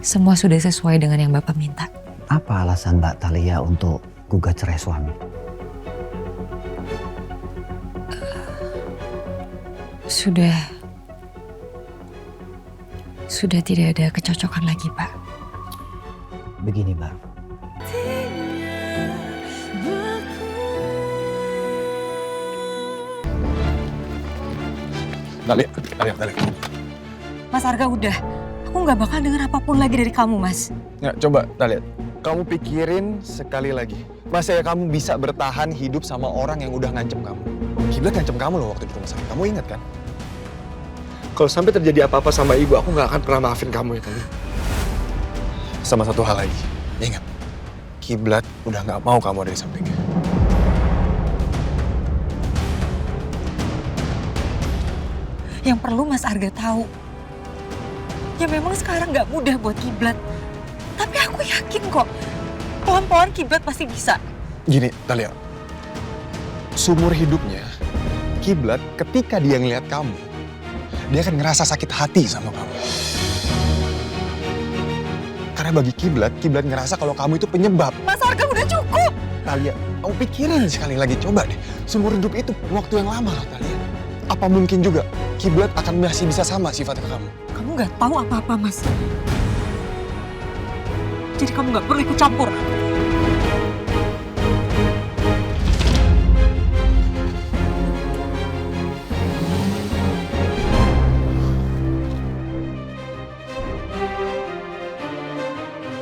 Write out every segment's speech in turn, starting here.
Semua sudah sesuai dengan yang Bapak minta. Apa alasan Mbak Thalia untuk gugat cerai suami? Sudah tidak ada kecocokan lagi, Pak. Begini Mbak, Thalia. Mas Arga udah. Aku nggak bakal denger apapun lagi dari kamu, Mas. Ya, coba Thalia, kamu pikirin sekali lagi. Masa ya kamu bisa bertahan hidup sama orang yang udah ngancem kamu? Kiblat ngancem kamu loh waktu di rumah sakit. Kamu ingat kan? Kalau sampai terjadi apa-apa sama ibu, aku nggak akan pernah maafin kamu ya Thalia. Sama satu hal lagi, ingat. Kiblat udah nggak mau kamu ada di sampingnya. Yang perlu Mas Arga tahu, ya memang sekarang nggak mudah buat Kiblat. Tapi aku yakin kok, pelan-pelan Kiblat pasti bisa. Gini, Thalia. Seumur hidupnya, Kiblat ketika dia ngeliat kamu, dia akan ngerasa sakit hati sama kamu. Karena bagi Kiblat ngerasa kalau kamu itu penyebab. Mas Arga udah cukup. Thalia, kamu pikirin sekali lagi. Coba deh, seumur hidup itu waktu yang lama loh, Thalia. Apa mungkin juga Kiblat akan masih bisa sama sifatnya ke kamu? Kamu nggak tahu apa-apa, Mas. Jadi kamu nggak perlu ikut campur.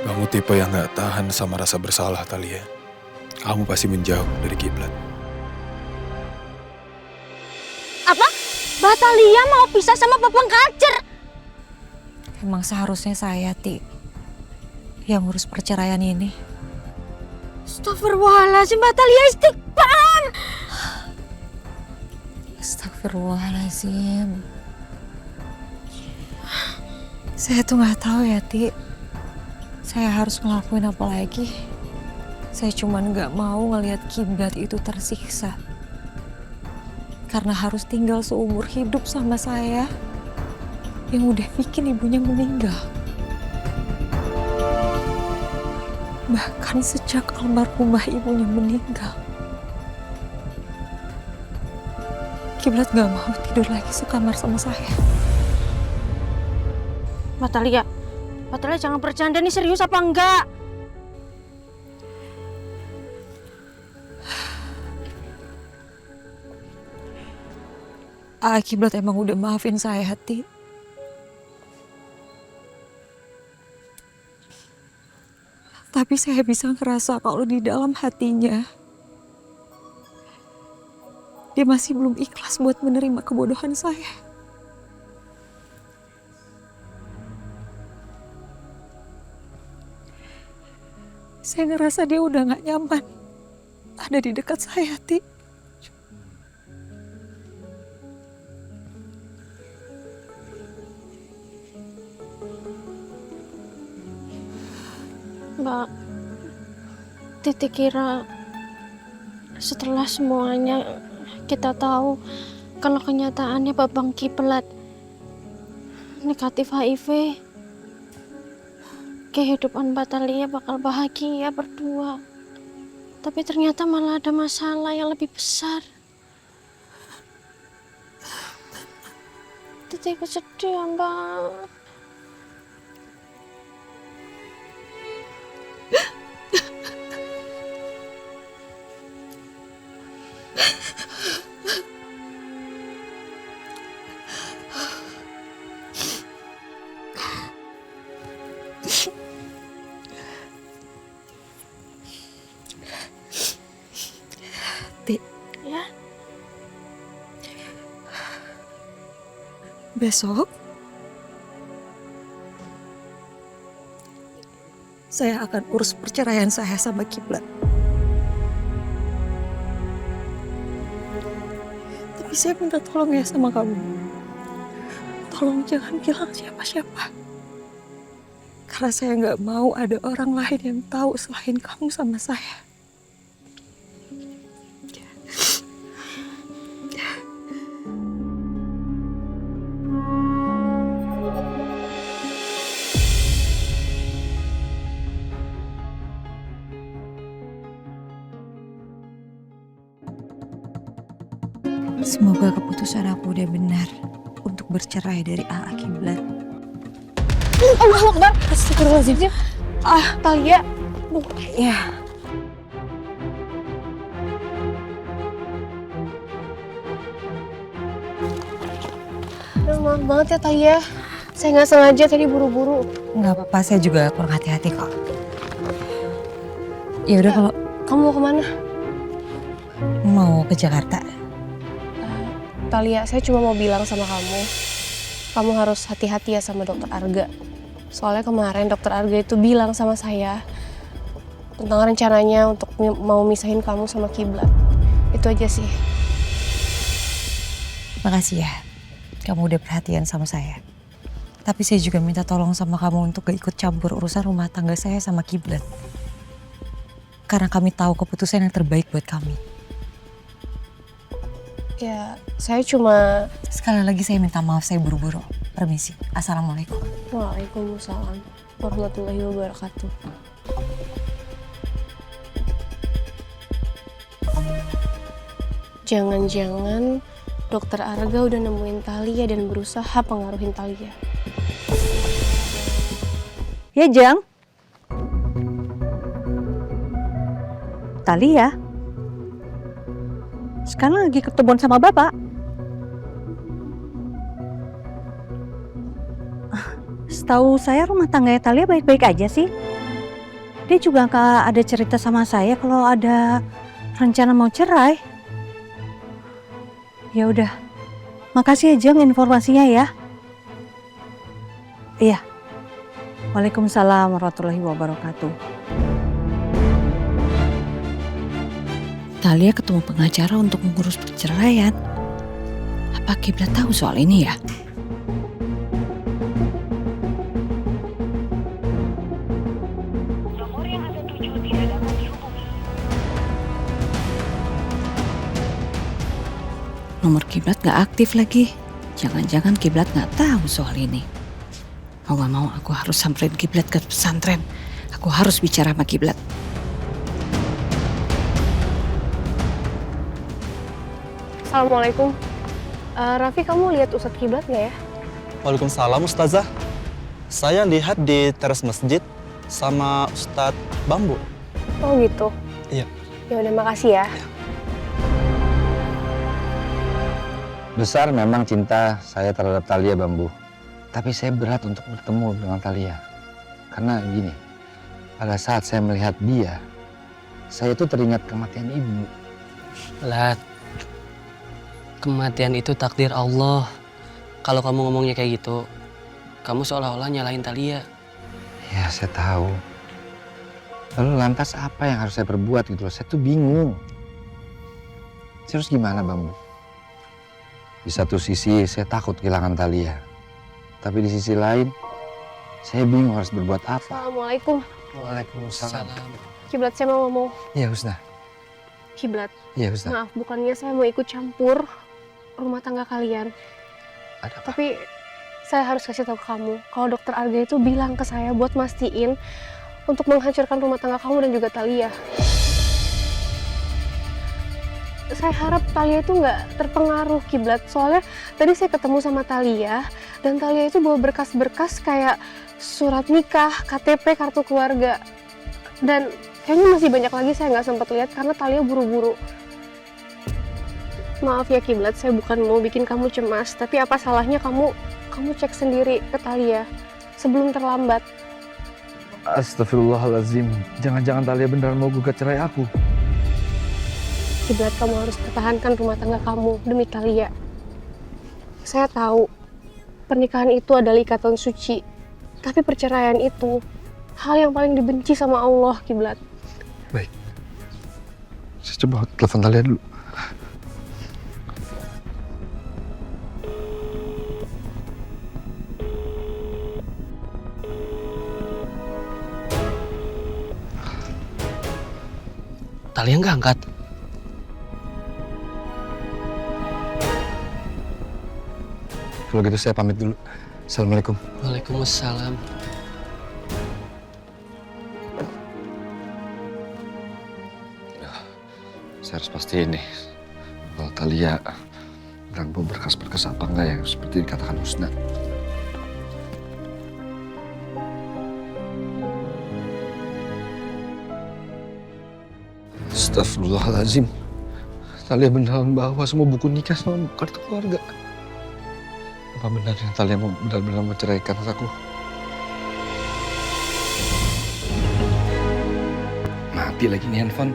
Kamu tipe yang nggak tahan sama rasa bersalah, Thalia. Kamu pasti menjauh dari Kiblat. Apa? Mbak Thalia mau pisah sama Babang Kacer? Emang seharusnya saya, Ti, yang ngurus perceraian ini. Astagfirullahaladzim, Mbak Thalia istighfar. Astagfirullahaladzim. Saya tuh nggak tahu ya, Ti. Saya harus ngelakuin apa lagi. Saya cuman nggak mau ngelihat Kiblat itu tersiksa. Karena harus tinggal seumur hidup sama saya yang udah bikin ibunya meninggal. Bahkan sejak almarhumah ibunya meninggal, Kiblat gak mau tidur lagi sekamar sama saya. Mbak Thalia jangan bercanda nih, serius apa enggak? Kiblat emang udah maafin saya, Ti. Tapi saya bisa ngerasa kalau di dalam hatinya dia masih belum ikhlas buat menerima kebodohan saya. Saya ngerasa dia udah gak nyaman ada di dekat saya, Ti. Mbak, Titi kira setelah semuanya kita tahu kalau kenyataannya Babang Kiblat negatif HIV, kehidupan Mbak Thalia bakal bahagia berdua. Tapi ternyata malah ada masalah yang lebih besar. Titi ikut sedih ya, Mbak. Ti, Ya, besok saya akan urus perceraian saya sama Kiblat. Tapi saya minta tolong ya sama kamu. Tolong jangan bilang siapa-siapa. Karena saya nggak mau ada orang lain yang tahu selain kamu sama saya. Semoga keputusan aku udah benar untuk bercerai dari AA Kiblat. Allahu Akbar. Astagfirullahaladzim. Talia. Ya, Aduh, maaf banget ya Talia. Saya nggak sengaja tadi buru-buru. nggak apa-apa, saya juga kurang hati-hati kok. Ya udah kalau Kamu mau kemana? mau ke Jakarta. Talia, saya cuma mau bilang sama kamu harus hati-hati ya sama dokter Arga. Soalnya kemarin dokter Arga itu bilang sama saya tentang rencananya untuk mau misahin kamu sama Kiblat. Itu aja sih. Makasih ya, kamu udah perhatian sama saya. Tapi saya juga minta tolong sama kamu untuk gak ikut campur urusan rumah tangga saya sama Kiblat. Karena kami tahu keputusan yang terbaik buat kami. Ya, saya cuma... Sekali lagi saya minta maaf, saya buru-buru. Permisi. Assalamualaikum. Waalaikumsalam warahmatullahi wabarakatuh. Jangan-jangan dokter Arga udah nemuin Talia dan berusaha pengaruhin Talia. Ya, Jang. Talia. Sekarang lagi ketemuan sama Bapak. Setahu saya rumah tangganya Talia baik-baik aja sih. Dia juga nggak ada cerita sama saya kalau ada rencana mau cerai. Ya udah. Makasih ya, Jang, informasinya ya. Iya. Waalaikumsalam warahmatullahi wabarakatuh. Talia ketemu pengacara untuk mengurus perceraian. Apa Kiblat tahu soal ini ya? Nomor yang Anda tuju tidak dapat dihubungi. Nomor Kiblat gak aktif lagi. Jangan-jangan Kiblat gak tahu soal ini. Mau gak mau aku harus samperin Kiblat ke pesantren. Aku harus bicara sama Kiblat. Assalamualaikum. Raffi, kamu lihat Ustadz Kiblat nggak ya? Waalaikumsalam Ustazah. Saya lihat di teras masjid sama Ustadz Bambu. Oh gitu. Iya. Ya udah, makasih ya. Besar memang cinta saya terhadap Talia Bambu. Tapi saya berat untuk bertemu dengan Talia. Karena gini, pada saat saya melihat dia, saya itu teringat kematian ibu. Lat, kematian itu takdir Allah. Kalau kamu ngomongnya kayak gitu, kamu seolah-olah nyalahin Talia. Ya, saya tahu. Lalu lantas apa yang harus saya perbuat gitu loh? Saya tuh bingung. Saya harus gimana, Bambu? Di satu sisi saya takut kehilangan Talia. Tapi di sisi lain, saya bingung harus berbuat apa. Assalamualaikum. Waalaikumsalam. Kiblat, saya mau ngomong. Iya, Husna. Kiblat, Iya, Husna. maaf, bukannya saya mau ikut campur rumah tangga kalian. Ada apa? Tapi saya harus kasih tahu kamu, kalau dokter Arga itu bilang ke saya buat mastiin untuk menghancurkan rumah tangga kamu dan juga Talia. Saya harap Talia itu nggak terpengaruh, Kiblat. Soalnya tadi saya ketemu sama Talia, dan Talia itu bawa berkas-berkas kayak surat nikah, KTP, kartu keluarga. Dan kayaknya masih banyak lagi saya nggak sempat lihat karena Talia buru-buru. Maaf ya Kiblat, saya bukan mau bikin kamu cemas, tapi apa salahnya kamu cek sendiri ke Talia sebelum terlambat. Astagfirullahaladzim. Jangan-jangan Talia beneran mau gugat cerai aku. Kiblat, kamu harus pertahankan rumah tangga kamu demi Talia. Saya tahu pernikahan itu adalah ikatan suci, tapi perceraian itu hal yang paling dibenci sama Allah, Kiblat. Baik. Saya coba telepon Talia dulu. Talia nggak angkat. Kalau gitu saya pamit dulu. Assalamualaikum. Waalaikumsalam. Saya harus pastiin nih kalau Talia ganggu berkas-berkas apa enggak ya seperti dikatakan Husna. Astagfirullahaladzim. Talia beneran bawa semua buku nikah sama kartu keluarga. Apa benar yang Talia mau benar-benar menceraikan aku? Mati lagi nih handphone.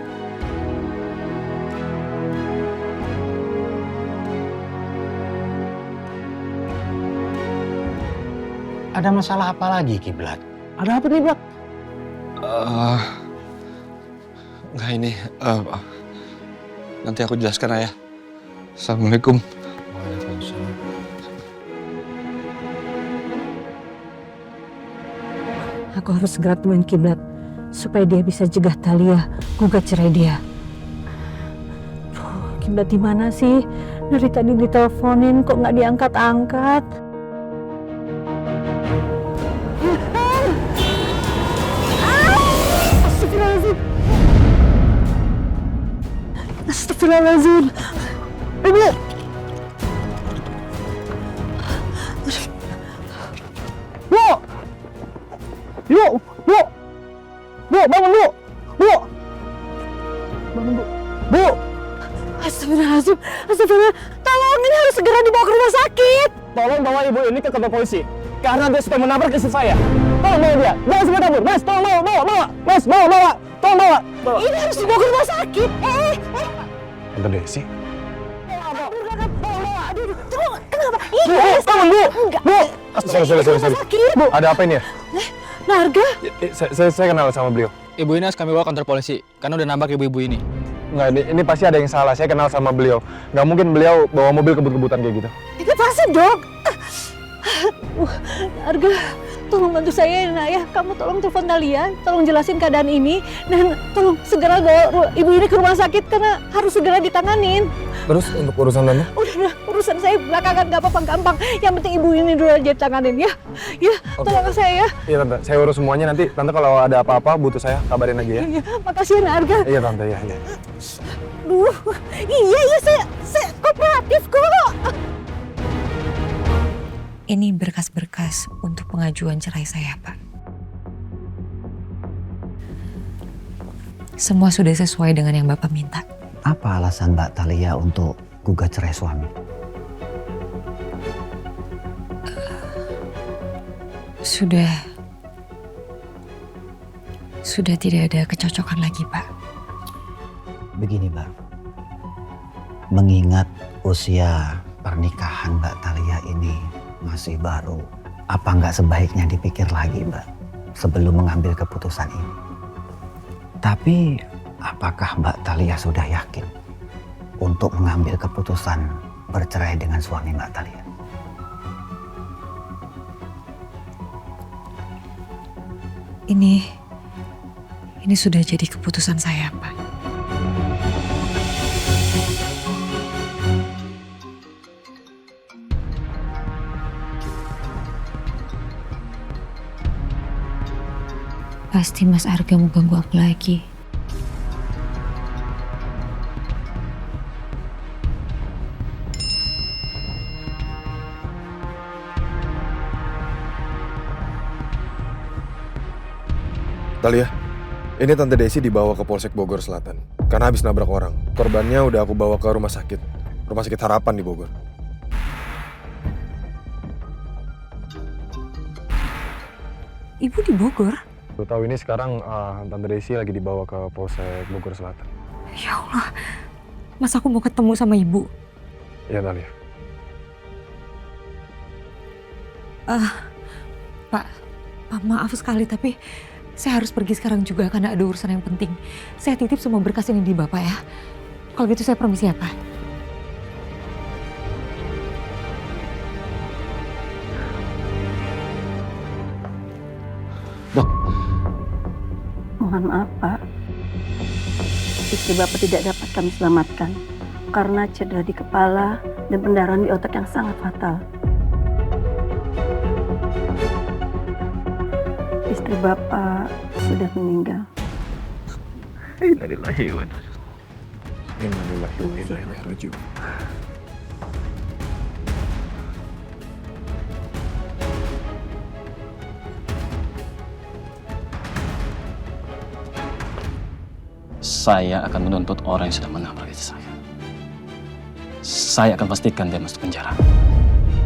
Ada masalah apa lagi, Kiblat? Ada apa nih, Blat? Enggak ini, nanti aku jelaskan Ayah. Assalamualaikum. Waalaikumsalam. Aku harus segera temuin Kiblat supaya dia bisa cegah Talia gugat cerai dia. Kiblat di mana sih? Dari tadi diteleponin kok nggak diangkat-angkat. Astagfirullahaladzim. Ibu. Bu. Bu. Bu. Bu, bangun Bu. Bu. Bangun Bu. Bu. Astagfirullahaladzim. Astagfirullah. Tolong, ini harus segera dibawa ke rumah sakit. Tolong bawa ibu ini ke kantor polisi. Karena dia sudah menabrak istri saya. Tolong bawa dia. Jangan sampai kabur. Mas, tolong bawa. Mas, bawa. Tolong bawa. Ini harus dibawa ke rumah sakit. Tante Desi. Aduh, kenapa? Bu, bangun Bu. Enggak. Bu. Sorry. Sakit. Bu, ada apa ini ya? Narga. Saya kenal sama beliau. Ibu ini harus kami bawa kantor polisi karena udah nambah ibu-ibu ini. Enggak, ini pasti ada yang salah. Saya kenal sama beliau. Nggak mungkin beliau bawa mobil kebut-kebutan kayak gitu. Itu pasti dok. Narga, tolong bantu saya ya nak ya. Kamu tolong telepon Talia, tolong jelasin keadaan ini. Dan tolong segera bawa ibu ini ke rumah sakit karena harus segera ditanganin. Terus untuk urusan Tante? Udah, urusan saya belakangan gak apa-apa, gampang. Yang penting ibu ini dulu aja tanganin ya. Ya, tolong saya ya. Iya Tante, saya urus semuanya nanti. Tante kalau ada apa-apa butuh saya kabarin lagi ya. Iya, makasih ya Narga. Iya Tante, iya. Duh, iya saya kooperatif kok. Ini berkas-berkas untuk pengajuan cerai saya, Pak. Semua sudah sesuai dengan yang Bapak minta. Apa alasan Mbak Talia untuk gugat cerai suami? Sudah tidak ada kecocokan lagi, Pak. Begini Mbak, mengingat usia pernikahan Mbak Talia ini masih baru, apa nggak sebaiknya dipikir lagi Mbak sebelum mengambil keputusan ini? Tapi apakah Mbak Talia sudah yakin untuk mengambil keputusan bercerai dengan suami Mbak Talia? Ini sudah jadi keputusan saya, Pak. Pasti Mas Arga mau ganggu aku lagi. Talia, ini Tante Desi dibawa ke Polsek Bogor Selatan karena habis nabrak orang. Korbannya udah aku bawa ke Rumah Sakit Harapan di Bogor. Ibu di Bogor? Lu tahu ini sekarang Tante Desi lagi dibawa ke Polsek Bogor Selatan. Ya Allah, masa aku mau ketemu sama ibu? Iya Talia. Pak, maaf sekali tapi saya harus pergi sekarang juga karena ada urusan yang penting. Saya titip semua berkas ini di Bapak ya. Kalau gitu saya permisi ya, Pak. Dok. Mohon maaf Pak, istri Bapak tidak dapat kami selamatkan karena cedera di kepala dan pendarahan di otak yang sangat fatal. Istri Bapak sudah meninggal. Innalillahi wa inna ilaihi raji'un. saya akan menuntut orang yang sudah menabrak istri saya. Saya akan pastikan dia masuk penjara.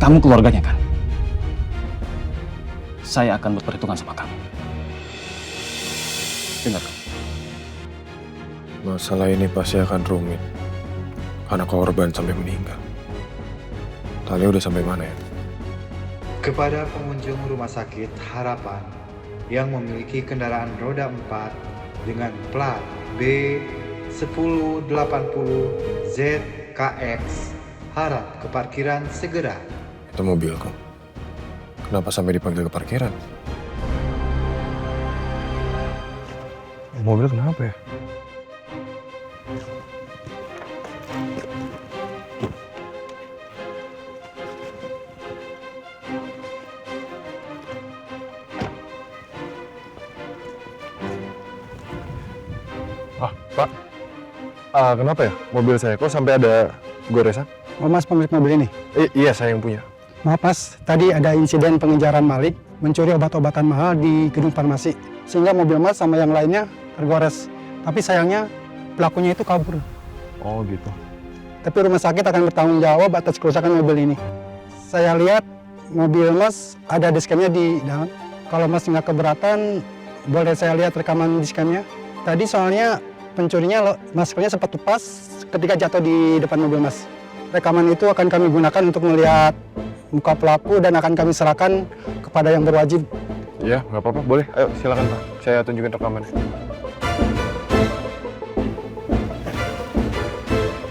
Kamu keluarganya kan? Saya akan berperhitungan sama kamu. Dengar kamu. Masalah ini pasti akan rumit. Karena korban sampai meninggal. Talia udah sampai mana ya? Kepada pengunjung Rumah Sakit Harapan yang memiliki kendaraan roda 4 dengan plat B1080ZKX, harap ke parkiran segera. Itu mobilku. Kenapa sampai dipanggil ke parkiran? Mobil kenapa ya? Pak, kenapa ya mobil saya kok sampai ada goresan? Oh mas pemilik mobil ini? Iya, saya yang punya. Maaf mas, tadi ada insiden pengejaran maling mencuri obat-obatan mahal di gedung farmasi. Sehingga mobil mas sama yang lainnya tergores. Tapi sayangnya pelakunya itu kabur. Oh gitu. Tapi rumah sakit akan bertanggung jawab atas kerusakan mobil ini. Saya lihat mobil mas ada diskennya di dalam. Kalau mas nggak keberatan, boleh saya lihat rekaman diskennya. Tadi soalnya pencurinya maskernya sempat lepas ketika jatuh di depan mobil mas. Rekaman itu akan kami gunakan untuk melihat muka pelaku dan akan kami serahkan kepada yang berwajib. Iya, nggak apa-apa. Boleh. Ayo, silakan Pak. Saya tunjukin rekamannya.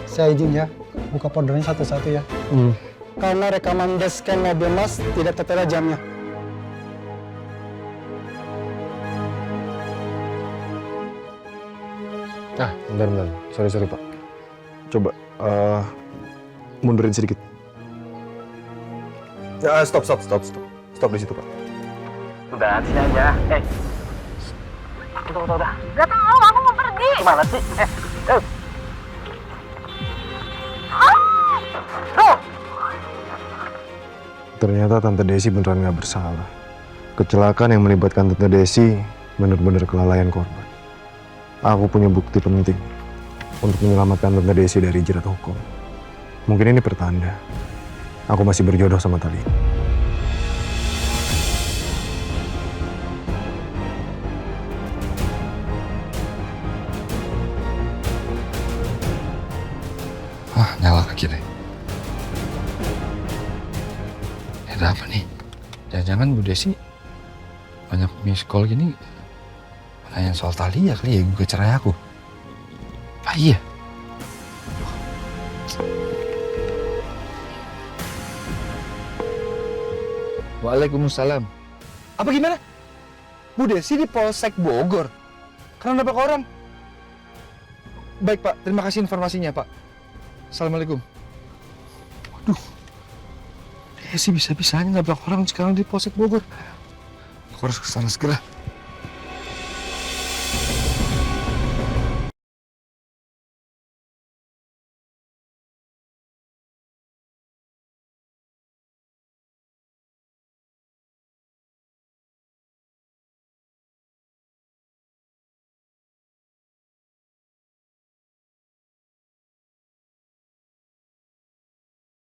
Saya izin ya, buka foldernya satu-satu ya. Karena rekaman dashcam mobil mas tidak tertera jamnya. Bentar. Sorry Pak. Coba mundurin sedikit. Ya, stop. Stop di situ Pak. Udah, sini aja. Udah. Gak tahu, aku mau pergi. Gimana sih? Ternyata Tante Desi beneran nggak bersalah. Kecelakaan yang melibatkan Tante Desi benar-benar kelalaian korban. Aku punya bukti penting untuk menyelamatkan Tante Desi dari jerat hukum. Mungkin ini pertanda aku masih berjodoh sama Talia. Nyala lagi deh. Ada apa nih? Jangan-jangan Bu Desi banyak miss call gini nanya soal Talia kali ya, gue cerai aku. Ah iya. Waalaikumsalam. Apa gimana? Bu Desi di Polsek Bogor. Karena nabrak orang. Baik Pak, terima kasih informasinya Pak. Assalamualaikum. Waduh. Desi bisa-bisanya nabrak orang sekarang di Polsek Bogor. Aku harus kesana segera.